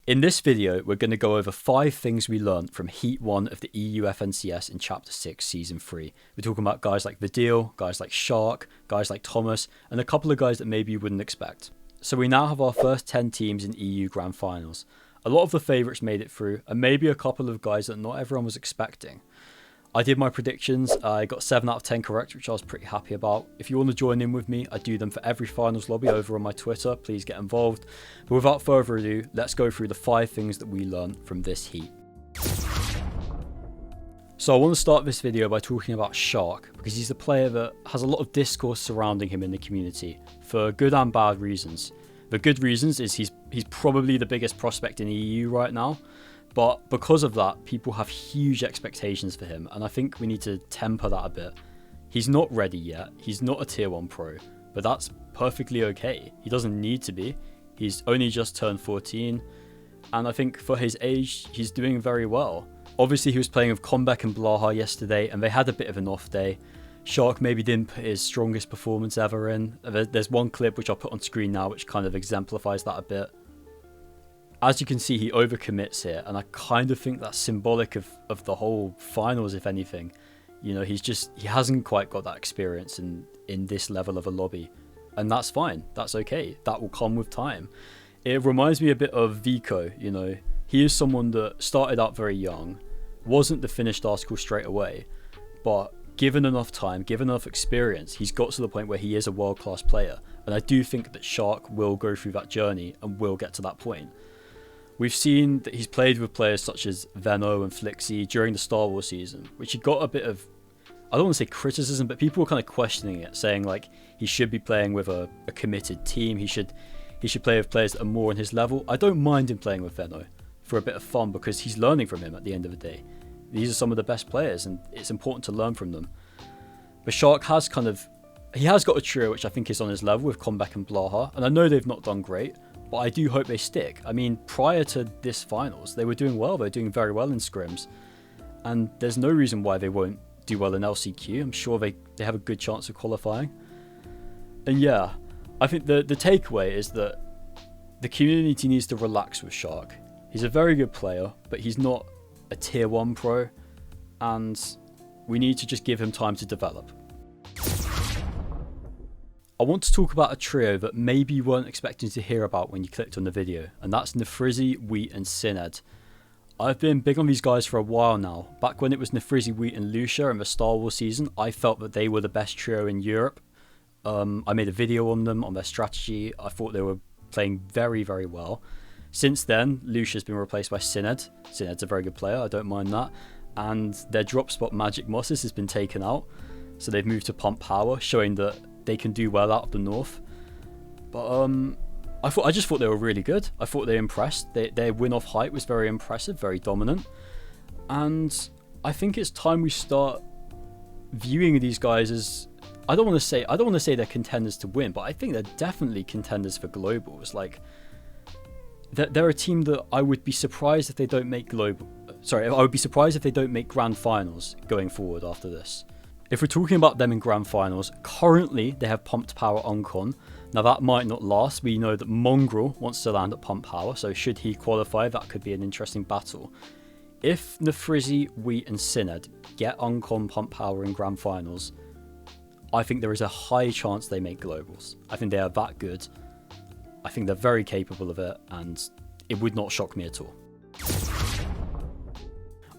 In this video, we're going to go over 5 things we learned from Heat 1 of the EU FNCS in Chapter 6, Season 3. We're talking about guys like Vidil, guys like Shark, guys like Thomas, and a couple of guys that maybe you wouldn't expect. So we now have our first 10 teams in EU Grand Finals. A lot of the favourites made it through, and maybe a couple of guys that not everyone was expecting. I did my predictions, I got 7 out of 10 correct, which I was pretty happy about. If you want to join in with me, I do them for every finals lobby over on my Twitter, please get involved. But without further ado, let's go through the 5 things that we learned from this heat. So I want to start this video by talking about Shark, because he's a player that has a lot of discourse surrounding him in the community, for good and bad reasons. The good reasons is he's probably the biggest prospect in the EU right now. But because of that, people have huge expectations for him, and I think we need to temper that a bit. He's not ready yet, he's not a tier 1 pro, but that's perfectly okay. He doesn't need to be. He's only just turned 14, and I think for his age, he's doing very well. Obviously, he was playing with Comeback and Blaha yesterday, and they had a bit of an off day. Shark maybe didn't put his strongest performance ever in. There's one clip which I'll put on screen now, which kind of exemplifies that a bit. As you can see, he overcommits here, and I kind of think that's symbolic of the whole finals, if anything. You know, he hasn't quite got that experience in this level of a lobby, and that's fine, that's okay, that will come with time. It reminds me a bit of Volco, you know, he is someone that started out very young, wasn't the finished article straight away, but given enough time, given enough experience, he's got to the point where he is a world-class player, and I do think that Shark will go through that journey and will get to that point. We've seen that he's played with players such as Veno and Flixie during the Star Wars season, which he got a bit of, I don't want to say criticism, but people were kind of questioning it, saying like he should be playing with a committed team, he should play with players that are more on his level. I don't mind him playing with Veno for a bit of fun because he's learning from him at the end of the day. These are some of the best players and it's important to learn from them. But Shark has got a trio which I think is on his level with Comeback and Blaha, and I know they've not done great, but I do hope they stick. I mean, prior to this finals, they were doing well. They're doing very well in scrims. And there's no reason why they won't do well in LCQ. I'm sure they have a good chance of qualifying. And yeah, I think the takeaway is that the community needs to relax with Shark. He's a very good player, but he's not a tier 1 pro. And we need to just give him time to develop. I want to talk about a trio that maybe you weren't expecting to hear about when you clicked on the video, and that's Nefrizzy, Wheat and Sined. I've been big on these guys for a while now. Back when it was Nefrizzy, Wheat and Lucia in the Star Wars season, I felt that they were the best trio in Europe. I made a video on them, on their strategy. I thought they were playing very, very well. Since then, Lucia's been replaced by Sined. Sined's a very good player, I don't mind that. And their drop spot Magic Mosses has been taken out, so they've moved to Pump Power, showing that they can do well out of the north. But I just thought they were really good. I thought they impressed. Their win off height was very impressive, very dominant. And I think it's time we start viewing these guys as, I don't want to say they're contenders to win, but I think they're definitely contenders for globals. Like they're a team that I would be surprised if they don't make I would be surprised if they don't make grand finals going forward after this. If we're talking about them in grand finals, currently they have Pumped Power Uncon. Now that might not last. We know that Mongrel wants to land at Pump Power, so should he qualify, that could be an interesting battle. If Nefrizzy, Wheat and Sined get Uncon Pump Power in grand finals, I think there is a high chance they make globals. I think they are that good. I think they're very capable of it, and it would not shock me at all.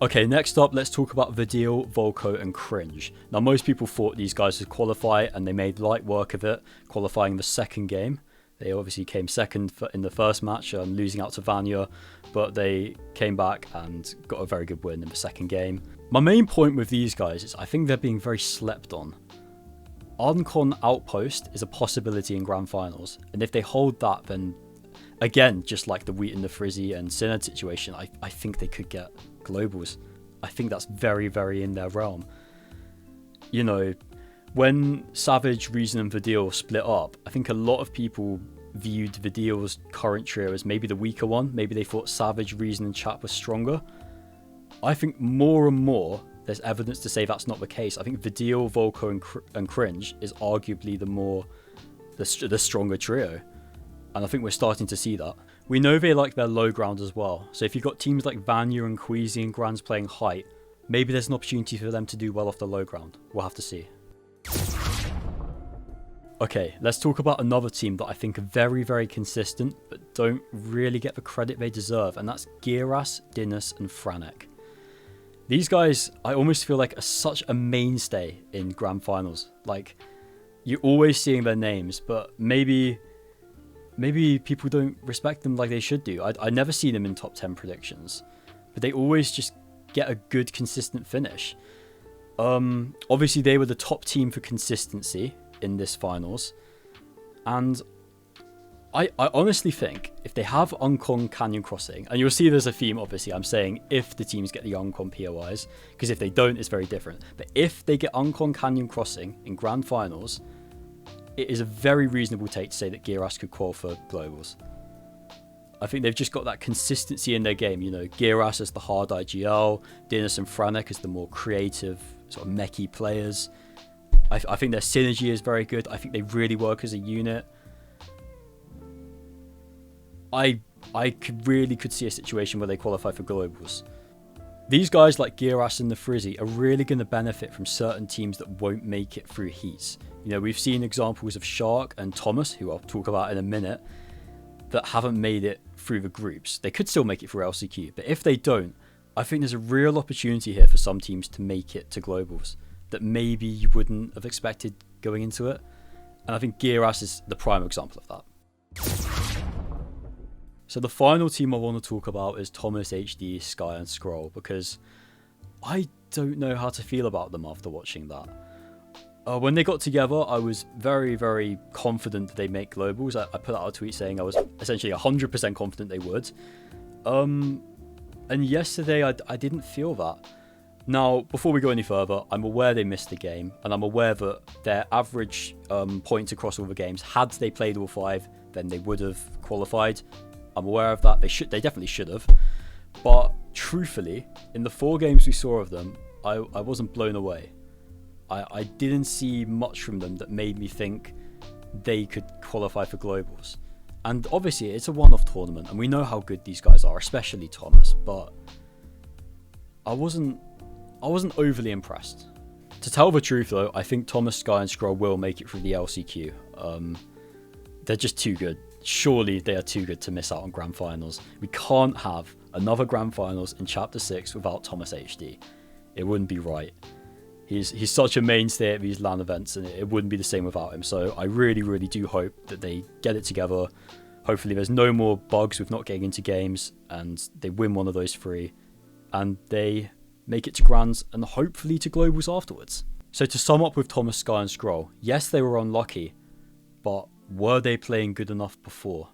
Okay, next up, let's talk about Vidil, Volco and Cringe. Now, most people thought these guys would qualify, and they made light work of it, qualifying the second game. They obviously came second in the first match, losing out to Vanya, but they came back and got a very good win in the second game. My main point with these guys is I think they're being very slept on. Uncon Outpost is a possibility in grand finals, and if they hold that, then again, just like the Wheat and the Nefrizzy and Sined situation, I think they could get globals. I think that's very, very in their realm. You know, when Savage, Reason and Vidil split up, I think a lot of people viewed Vidil's current trio as maybe the weaker one. Maybe they thought Savage, Reason and Chat was stronger. I think more and more there's evidence to say that's not the case. I think Vidil, Volco and Cringe is arguably the stronger trio. And I think we're starting to see that. We know they like their low ground as well, so if you've got teams like Vanya and Queasy and Grands playing height, maybe there's an opportunity for them to do well off the low ground. We'll have to see. Okay, let's talk about another team that I think are very, very consistent, but don't really get the credit they deserve, and that's Geras, Dinas, and Franek. These guys, I almost feel like are such a mainstay in grand finals. Like, you're always seeing their names, but maybe people don't respect them like they should do. I never see them in top 10 predictions, but they always just get a good, consistent finish. Obviously, they were the top team for consistency in this finals, and I honestly think if they have Uncon Canyon Crossing, and you'll see there's a theme, obviously I'm saying if the teams get the Uncon POIs, because if they don't it's very different, but if they get Uncon Canyon Crossing in grand finals, it is a very reasonable take to say that Geras could qualify for globals. I think they've just got that consistency in their game, you know, Geras as the hard IGL, Dinas and Franek as the more creative sort of mechy players. I think their synergy is very good. I think they really work as a unit. I could see a situation where they qualify for globals. These guys like Geras and Nefrizzy are really going to benefit from certain teams that won't make it through heats. You know, we've seen examples of Shark and Thomas, who I'll talk about in a minute, that haven't made it through the groups. They could still make it through LCQ, but if they don't, I think there's a real opportunity here for some teams to make it to globals that maybe you wouldn't have expected going into it. And I think Geras is the prime example of that. So the final team I want to talk about is Thomas HD, Sky and Scroll, because I don't know how to feel about them after watching that. When they got together, I was very, very confident that they'd make globals. I put out a tweet saying I was essentially 100% confident they would. And yesterday I didn't feel that. Now, before we go any further, I'm aware they missed the game, and I'm aware that their average points across all the games, had they played all 5, then they would have qualified. I'm aware of that. They definitely should have. But truthfully, in the 4 games we saw of them, I wasn't blown away. I didn't see much from them that made me think they could qualify for globals. And obviously, it's a one-off tournament, and we know how good these guys are, especially Thomas. But I wasn't overly impressed. To tell the truth, though, I think Thomas, Sky, and Scroll will make it through the LCQ. They're just too good. Surely they are too good to miss out on grand finals. We can't have another grand finals in Chapter 6 without Thomas HD. It wouldn't be right. He's such a mainstay at these LAN events, and it wouldn't be the same without him. So I really, really do hope that they get it together. Hopefully there's no more bugs with not getting into games, and they win one of those 3, and they make it to grands and hopefully to globals afterwards. So to sum up with Thomas, Sky and Scroll, yes, they were unlucky, but were they playing good enough before?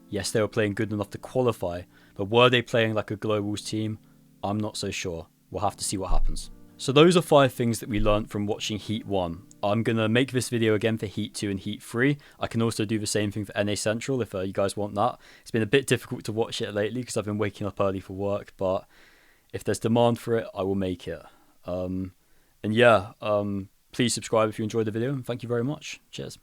Yes, they were playing good enough to qualify, but were they playing like a globals team? I'm not so sure. We'll have to see what happens. So those are 5 things that we learned from watching Heat 1. I'm going to make this video again for Heat 2 and Heat 3. I can also do the same thing for NA Central if you guys want that. It's been a bit difficult to watch it lately because I've been waking up early for work, but if there's demand for it, I will make it. And yeah, please subscribe if you enjoyed the video, and thank you very much. Cheers.